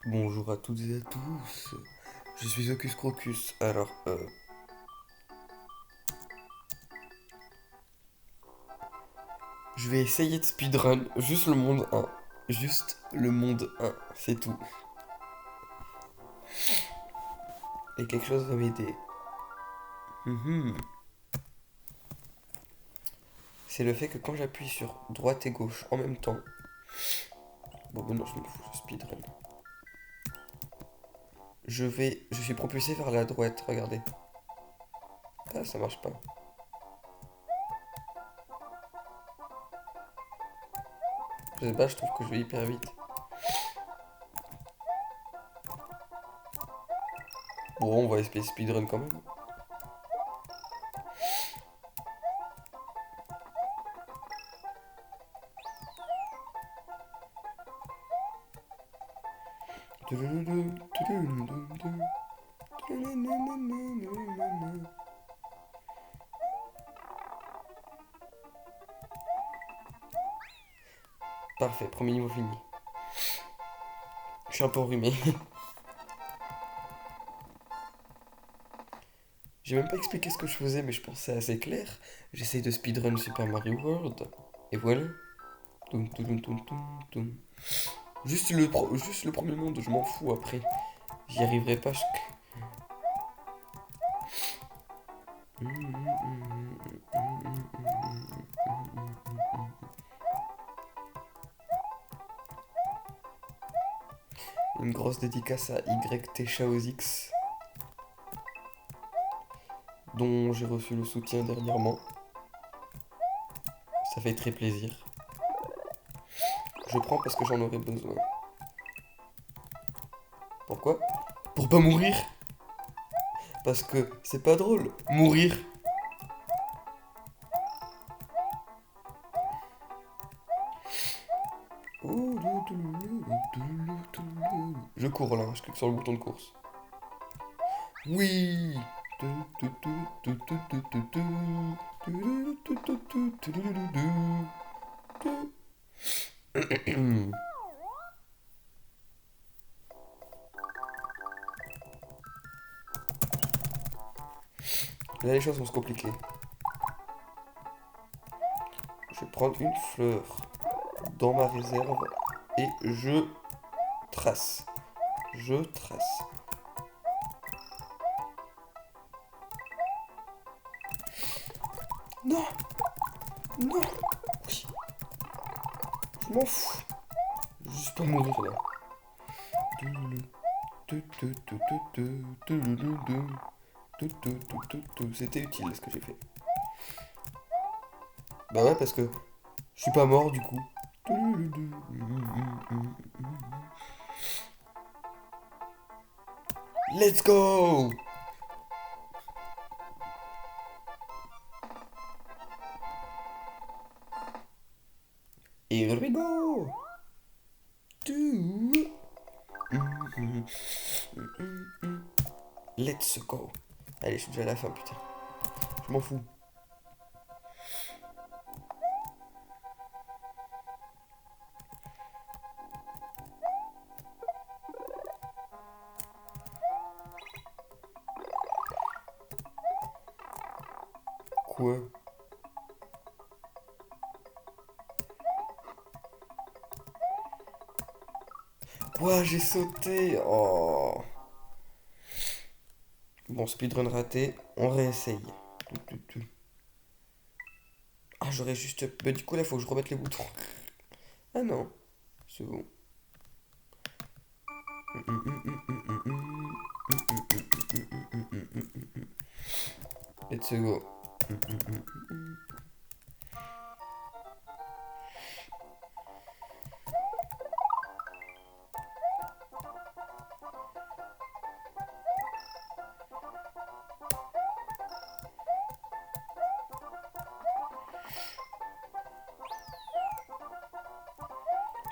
Bonjour à toutes et à tous, je suis Ocus Crocus. Alors, je vais essayer de speedrun juste le monde 1. Juste le monde 1, c'est tout. Et quelque chose va m'aider. Mhm. C'est le fait que quand j'appuie sur droite et gauche en même temps. Bon, ben non, je m'en fous, je speedrun. Je suis propulsé vers la droite, regardez. Ah, ça marche pas. Je sais pas, je trouve que je vais hyper vite. Bon, on va essayer speedrun quand même. Parfait, premier niveau fini. Je suis un peu enrhumé. J'ai même pas expliqué ce que je faisais, mais je pense que c'est assez clair. J'essaye de speedrun Super Mario World. Et voilà. Toum, toum, toum, toum, toum. Juste le premier monde, je m'en fous après. J'y arriverai pas. Une grosse dédicace à YT Chaosix, dont j'ai reçu le soutien dernièrement. Ça fait très plaisir. Je prends parce que j'en aurai besoin. Pourquoi? Pour pas mourir. Parce que c'est pas drôle, mourir. Je cours là, je clique sur le bouton de course. Oui. Là, les choses vont se compliquer. Je vais prendre une fleur dans ma réserve et je trace. Je trace. Non. Non. Oui. Je m'en fous. Juste pas mourir là. C'était utile ce que j'ai fait. Bah ouais, parce que je suis pas mort du coup. Let's go! Here we go! Let's go! Allez, je suis déjà à la fin, putain. Je m'en fous. Quoi? Quoi, j'ai sauté! Oh! Bon, speedrun raté, on réessaye. Ah, j'aurais juste. Bah, du coup, là, faut que je remette les boutons. Ah non, c'est bon. Let's go.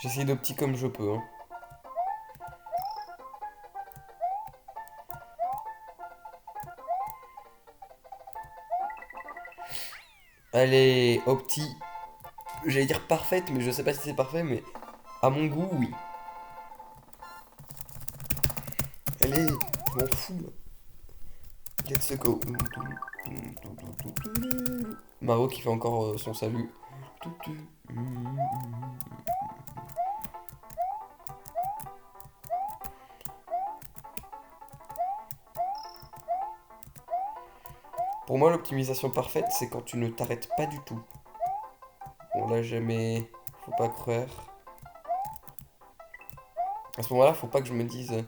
J'essaye de petit comme je peux. Hein. Allez, opti. J'allais dire parfaite, mais je sais pas si c'est parfait, mais à mon goût, oui. Allez, je m'en fous là. Let's go. Mario qui fait encore son salut. Pour moi, l'optimisation parfaite, c'est quand tu ne t'arrêtes pas du tout. Bon, là, jamais. Faut pas croire. À ce moment-là, faut pas que je me dise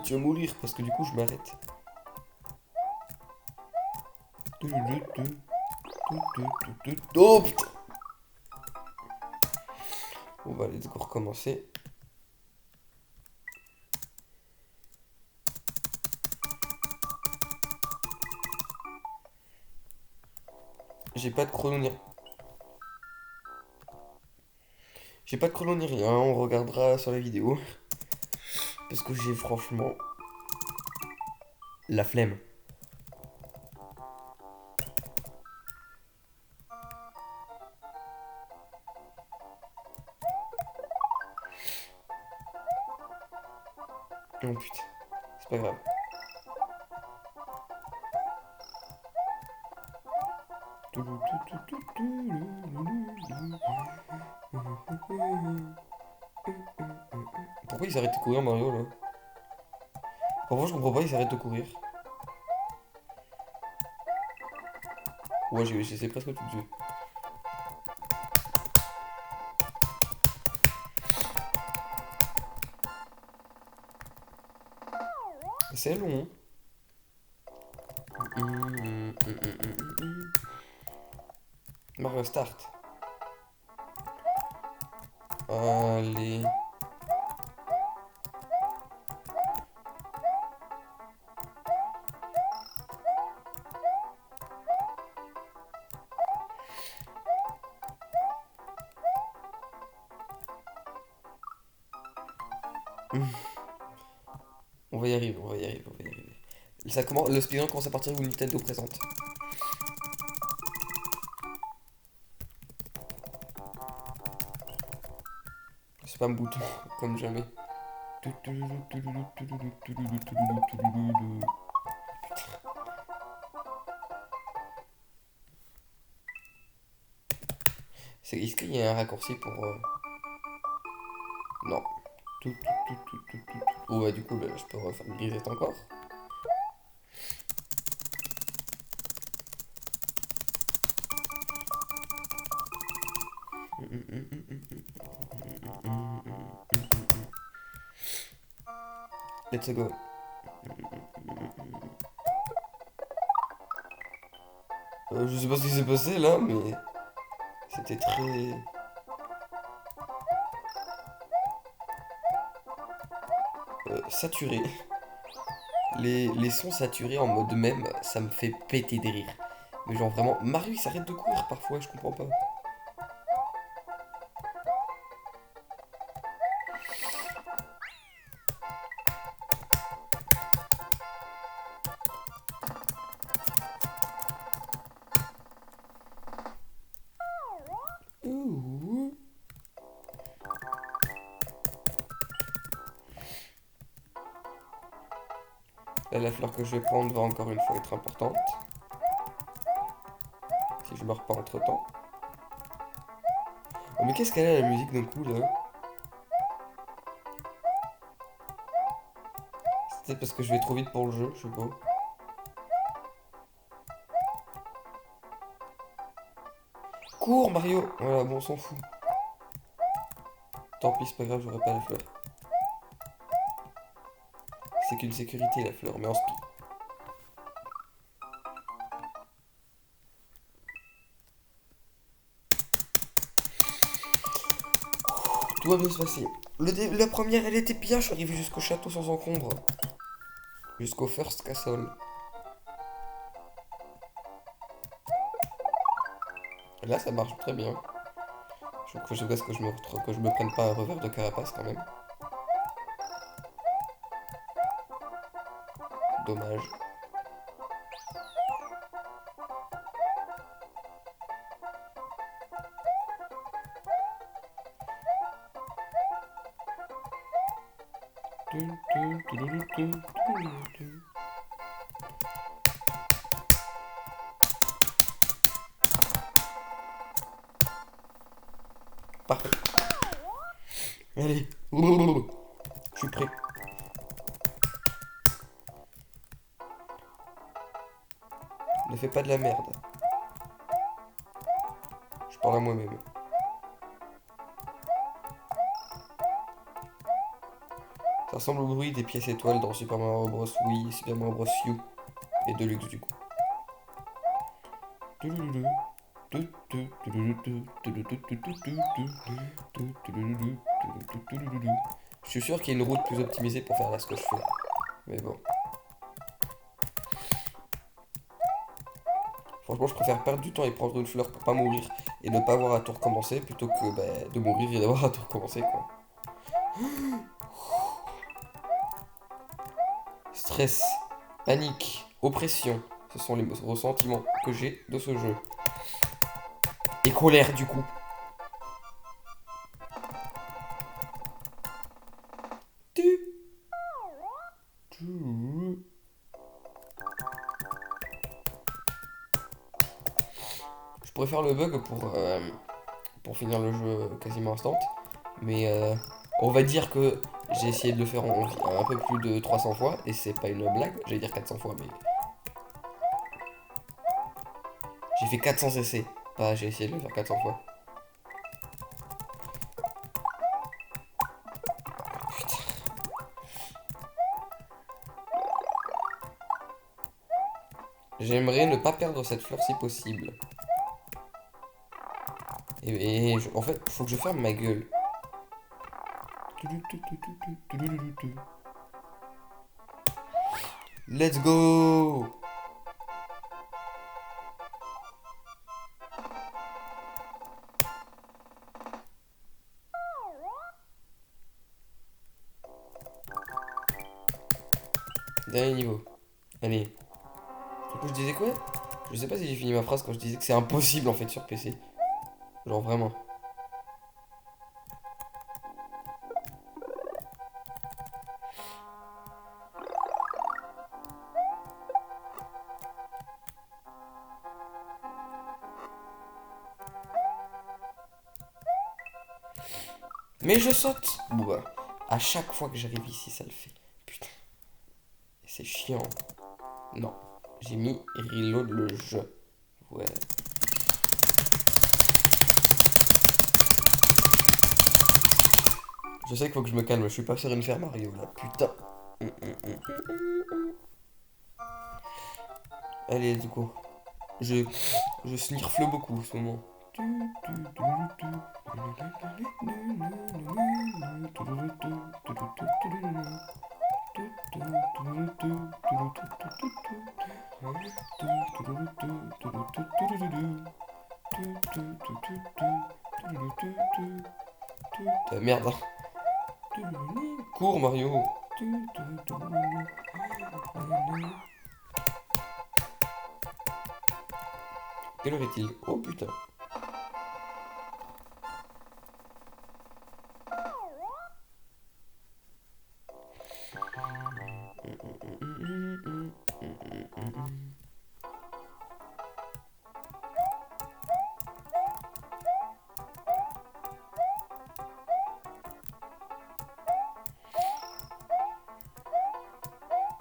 tu vas mourir parce que du coup, je m'arrête. Oh putain! On va let's go recommencer. J'ai pas de chrono ni... J'ai pas de chrono ni rien, on regardera sur la vidéo. Parce que j'ai franchement la flemme. Oh putain, c'est pas grave. Pourquoi ils arrêtent de courir Mario là? Parfois je comprends pas, ils arrêtent de courir. Ouais, j'essaie presque tout de suite. C'est long. Mario Start. Allez. On va y arriver, on va y arriver, on va y arriver. Ça commence, le speedrun commence à partir où Nintendo présente. Spam bouton, comme jamais. Est-ce qu'il y a un raccourci pour... Non. Oh bah du coup, là, je peux refaire une grisette encore. Let's go. Je sais pas ce qui s'est passé là, mais c'était très... saturé. Les sons saturés en mode même, ça me fait péter des rires. Mais genre vraiment, Mario il s'arrête de courir parfois, je comprends pas. Ouh. Là, la fleur que je vais prendre va encore une fois être importante. Si je meurs pas entre temps. Oh, mais qu'est-ce qu'elle a la musique d'un coup là? C'était parce que je vais trop vite pour le jeu, je sais pas. Cours Mario! Voilà, bon on s'en fout. Tant pis, c'est pas grave, j'aurai pas la fleur. C'est qu'une sécurité la fleur, mais en speed. Tout va bien se passer. La première, elle était bien, je suis arrivé jusqu'au château sans encombre. Jusqu'au First Castle. Là, ça marche très bien. Je faut que je me prenne pas un revers de carapace quand même. Dommage. Parfait. Allez. Je suis prêt. Ne fais pas de la merde. Je parle à moi-même. Ça ressemble au bruit des pièces étoiles dans Super Mario Bros. Wii et Super Mario Bros. U. Et Deluxe du coup. Je suis sûr qu'il y a une route plus optimisée pour faire là ce que je fais. Mais bon. Franchement, je préfère perdre du temps et prendre une fleur pour pas mourir et ne pas avoir à tout recommencer plutôt que de mourir et d'avoir à tout recommencer quoi. Stress, panique, oppression, ce sont les ressentiments que j'ai de ce jeu. Et colère du coup. Je pourrais faire le bug pour finir le jeu quasiment instant. Mais on va dire que j'ai essayé de le faire un peu plus de 300 fois. Et c'est pas une blague, j'allais dire 400 fois, mais... J'ai fait 400 essais. Pas j'ai essayé de le faire 400 fois. Putain. J'aimerais ne pas perdre cette fleur si possible. En fait, faut que je ferme ma gueule. Let's go! Dernier niveau. Allez. Du coup, je disais quoi? Je sais pas si j'ai fini ma phrase quand je disais que c'est impossible en fait sur PC. Genre vraiment. Mais je saute! Bon bah, à chaque fois que j'arrive ici, ça le fait. Putain. C'est chiant. Non. J'ai mis reload le jeu. Ouais. Je sais qu'il faut que je me calme, je suis pas sur une ferme Mario là. Putain. Allez, du coup. Je snifle beaucoup en ce moment. Merde. Cours Mario. Quelle heure est-il? Oh putain.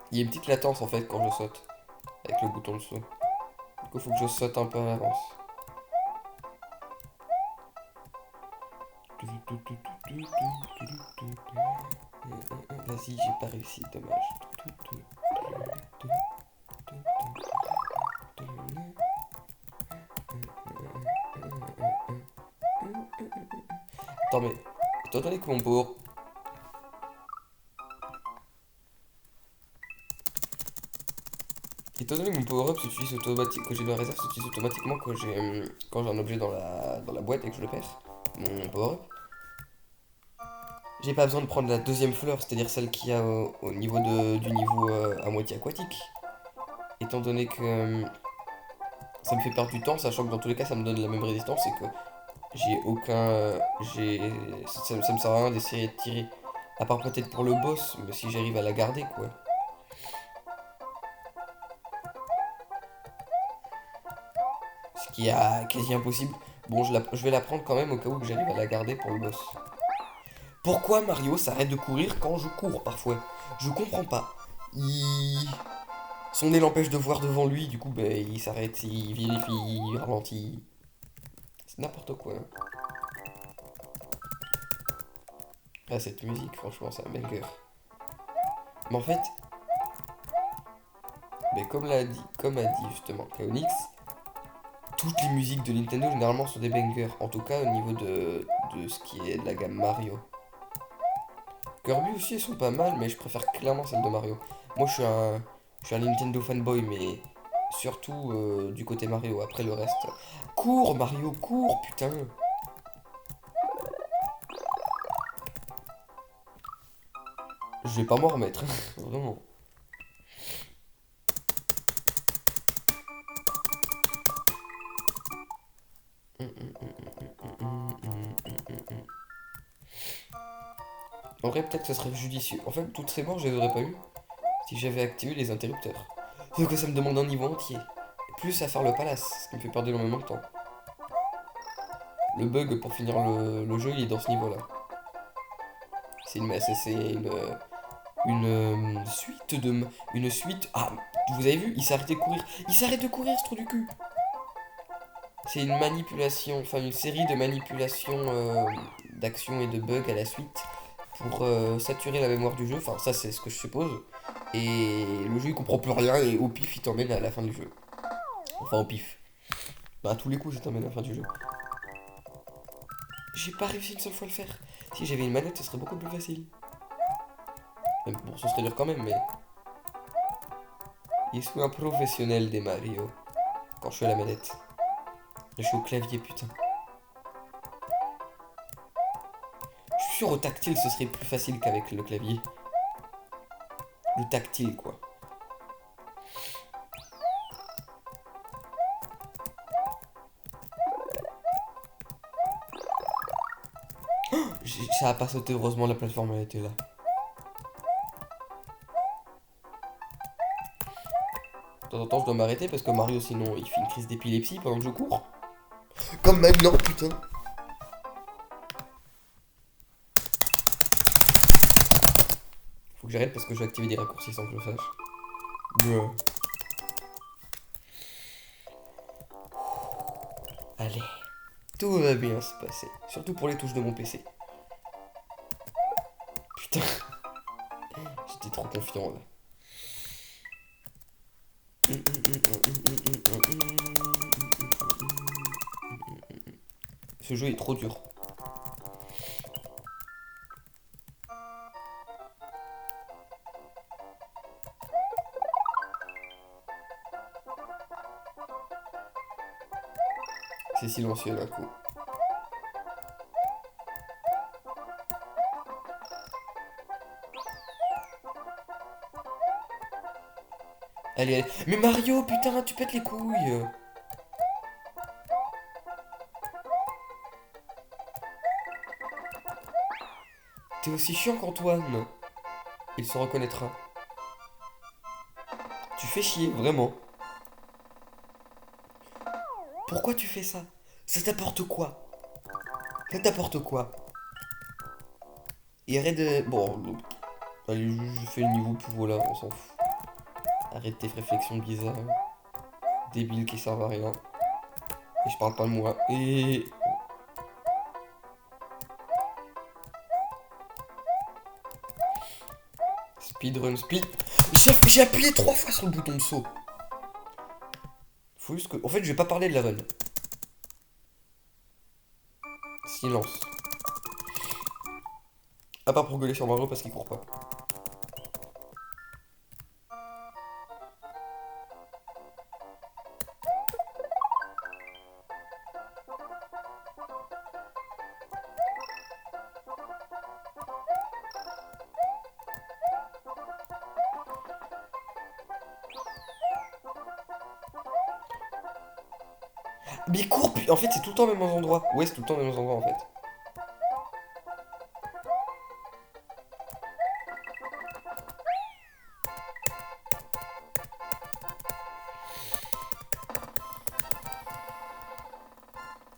Il y a une petite latence en fait quand je saute. Avec le bouton de saut. Du coup, faut que je saute un peu à l'avance. Vas-y, j'ai pas réussi, dommage. Attends, mais étant donné que mon power... Étant donné que mon power-up s'utilise automatiquement, que j'ai dans la réserve s'utilise automatiquement quand j'ai un objet dans la boîte et que je le perds, mon power-up, j'ai pas besoin de prendre la deuxième fleur, c'est-à-dire celle qui a au niveau du niveau à moitié aquatique. Étant donné que ça me fait perdre du temps, sachant que dans tous les cas ça me donne la même résistance et que j'ai aucun... ça me sert à rien d'essayer de tirer À part peut-être pour le boss, mais si j'arrive à la garder, quoi. Ce qui est quasi impossible. Bon, je vais la prendre quand même au cas où que j'arrive à la garder pour le boss. Pourquoi Mario s'arrête de courir quand je cours parfois? Je comprends pas. Son nez l'empêche de voir devant lui, du coup, ben, il s'arrête, il vérifie, il ralentit. C'est n'importe quoi. Ah, cette musique, franchement, c'est un banger. Mais en fait, mais comme a dit justement Kaonix, toutes les musiques de Nintendo généralement sont des bangers. En tout cas, au niveau de ce qui est de la gamme Mario. Kirby aussi, elles sont pas mal, mais je préfère clairement celle de Mario. Moi, je suis un Nintendo fanboy, mais surtout du côté Mario. Après le reste. Cours, Mario, cours, putain! Je vais pas m'en remettre, vraiment. En vrai, peut-être que ça serait judicieux. En fait, toutes ces morts, je les aurais pas eu si j'avais activé les interrupteurs. Sauf que ça me demande un niveau entier. Plus à faire le palace, ce qui me fait perdre énormément de temps. Le bug pour finir le jeu, il est dans ce niveau-là. C'est une suite de... Une suite... Ah, vous avez vu? Il s'est arrêté de courir. Il s'arrête de courir, ce trou du cul. C'est une manipulation, enfin une série de manipulations d'actions et de bugs à la suite pour saturer la mémoire du jeu. Enfin, ça, c'est ce que je suppose. Et le jeu, il comprend plus rien et au pif, il t'emmène à la fin du jeu. Enfin, au pif. Bah, à tous les coups, ça t'emmène à la fin du jeu. J'ai pas réussi une seule fois à le faire. Si j'avais une manette, ce serait beaucoup plus facile. Même, bon, ce serait dur quand même, mais... Je suis un professionnel des Mario. Quand je suis à la manette. Je suis au clavier, putain. Je suis sûr, au tactile, ce serait plus facile qu'avec le clavier. Le tactile, quoi. Ça a pas sauté, heureusement, la plateforme, elle était là. De temps en temps, je dois m'arrêter parce que Mario, sinon, il fait une crise d'épilepsie pendant que je cours. Comme maintenant, putain. Faut que j'arrête parce que je vais activer des raccourcis sans que je le sache. Bruh. Allez. Tout va bien se passer. Surtout pour les touches de mon PC. Putain. J'étais trop confiant là. Ce jeu est trop dur. C'est silencieux d'un coup. Allez, allez. Mais Mario, putain, tu pètes les couilles. T'es aussi chiant qu'Antoine. Il se reconnaîtra. Tu fais chier, vraiment. Pourquoi tu fais ça? Ça t'apporte quoi? Ça t'apporte quoi? Et arrête de... Bon, allez, je fais le niveau, puis voilà, on s'en fout. Arrête tes réflexions bizarres. Débiles qui servent à rien. Et je parle pas de moi. Et... Speedrun, speed... J'ai appuyé 3 fois sur le bouton de saut. Faut juste que... En fait, je vais pas parler de la run. Silence. À part pour gueuler sur Mario parce qu'il court pas. Mais il court, en fait, c'est tout le temps au même endroit. Ouais, c'est tout le temps au même endroit en fait.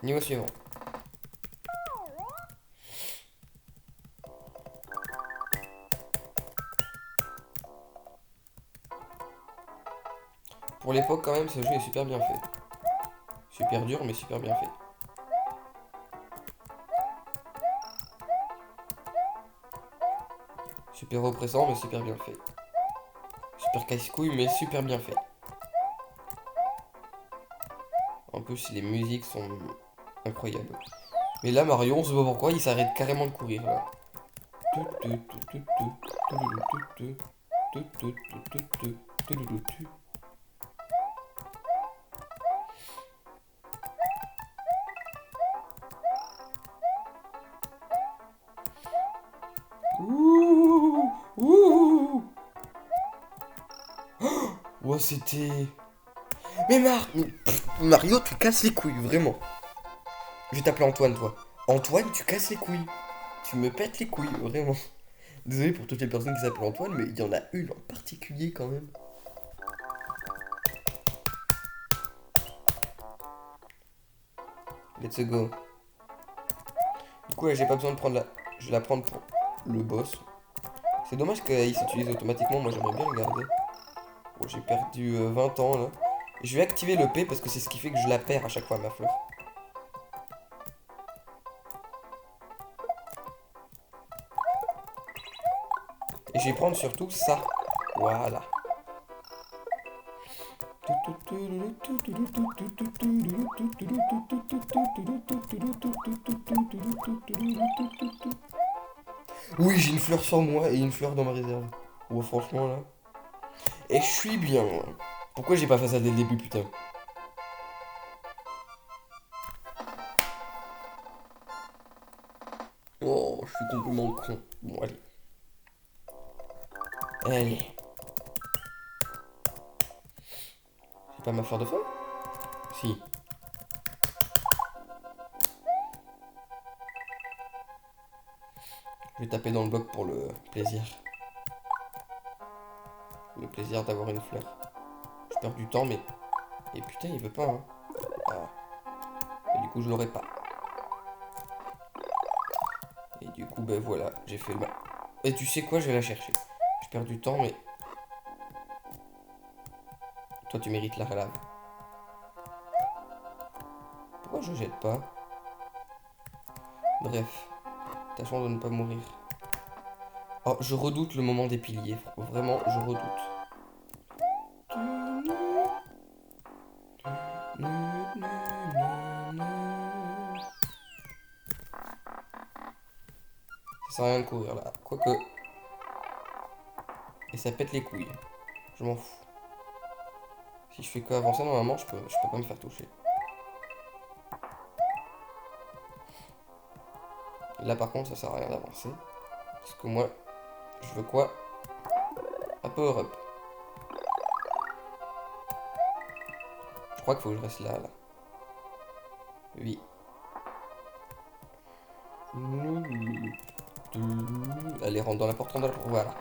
Niveau suivant. Pour l'époque, quand même, ce jeu est super bien fait. Super dur, mais super bien fait. Super oppressant, mais super bien fait. Super casse-couille, mais super bien fait. En plus, les musiques sont incroyables. Mais là, Mario, on sait pas pourquoi, il s'arrête carrément de courir, là. Ouh, ouh. Oh, c'était... Mario, tu casses les couilles, vraiment. Je vais t'appeler Antoine, toi. Antoine, tu casses les couilles. Tu me pètes les couilles, vraiment. Désolé pour toutes les personnes qui s'appellent Antoine, mais il y en a une en particulier quand même. Let's go. Du coup, là, j'ai pas besoin de prendre la... Je vais la prendre pour le boss. C'est dommage qu'il s'utilise automatiquement, moi j'aimerais bien le garder. Bon, j'ai perdu 20 ans, là. Je vais activer le P parce que c'est ce qui fait que je la perds à chaque fois, ma fleur. Et je vais prendre surtout ça. Voilà. Oui, j'ai une fleur sur moi et une fleur dans ma réserve. Ouais, franchement, là. Et je suis bien. Pourquoi j'ai pas fait ça dès le début, putain? Oh, je suis complètement con. Bon, allez. Allez. C'est pas ma fleur de feu? Si. Je vais taper dans le bloc pour le plaisir. Le plaisir d'avoir une fleur. Je perds du temps, mais... Et putain, il veut pas, hein. Ah. Et du coup, je l'aurai pas. Et du coup, ben voilà, j'ai fait le... Et tu sais quoi, je vais la chercher. Je perds du temps, mais... Toi, tu mérites la relave. Pourquoi je jette pas? Bref. Tâchons de ne pas mourir. Oh, je redoute le moment des piliers. Vraiment, je redoute. Ça sert à rien de courir là. Quoique... Et ça pète les couilles. Je m'en fous. Si je fais que avancer, normalement, je peux pas me faire toucher. Là, par contre, ça sert à rien d'avancer. Parce que moi, je veux quoi? Un power up. Je crois qu'il faut que je reste là, là. Oui. Allez, rentre dans la porte, rentre dans la porte. Voilà.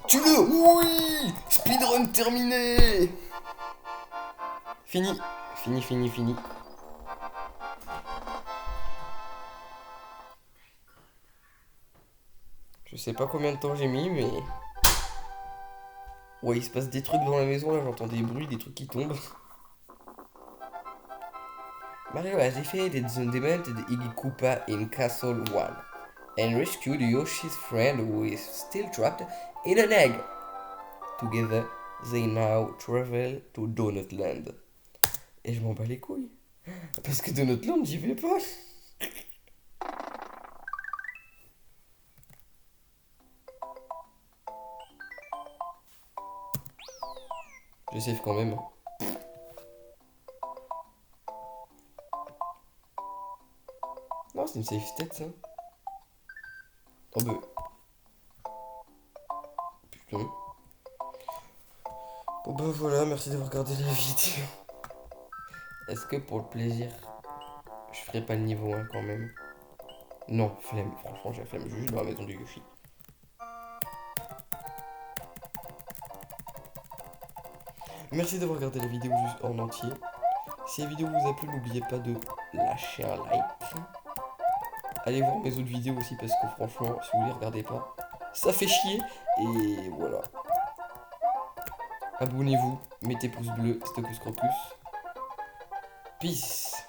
Tue-le! Oui! Speedrun terminé! Fini. Fini, fini, fini. Je sais pas combien de temps j'ai mis, mais... Ouais, il se passe des trucs dans la maison, là, j'entends des bruits, des trucs qui tombent. Mario has defeated the demons de Iggy Koopa in Castle 1 and rescued Yoshi's friend who is still trapped in an egg. Together, they now travel to Donut Land. Et je m'en bats les couilles. Parce que Donut Land, j'y vais pas. Je save quand même. Non, c'est une safe state, ça. Oh bah... Putain. Bon bah voilà, merci d'avoir regardé la vidéo. Est-ce que pour le plaisir, je ferai pas le niveau 1 quand même? Non, flemme, franchement, j'ai la flemme. Je vais juste dans la maison du Yoshi. Merci d'avoir regardé la vidéo juste en entier. Si la vidéo vous a plu, n'oubliez pas de lâcher un like. Allez voir mes autres vidéos aussi parce que franchement, si vous les regardez pas, ça fait chier. Et voilà. Abonnez-vous, mettez pouce bleu, Stocus Crocus. Peace.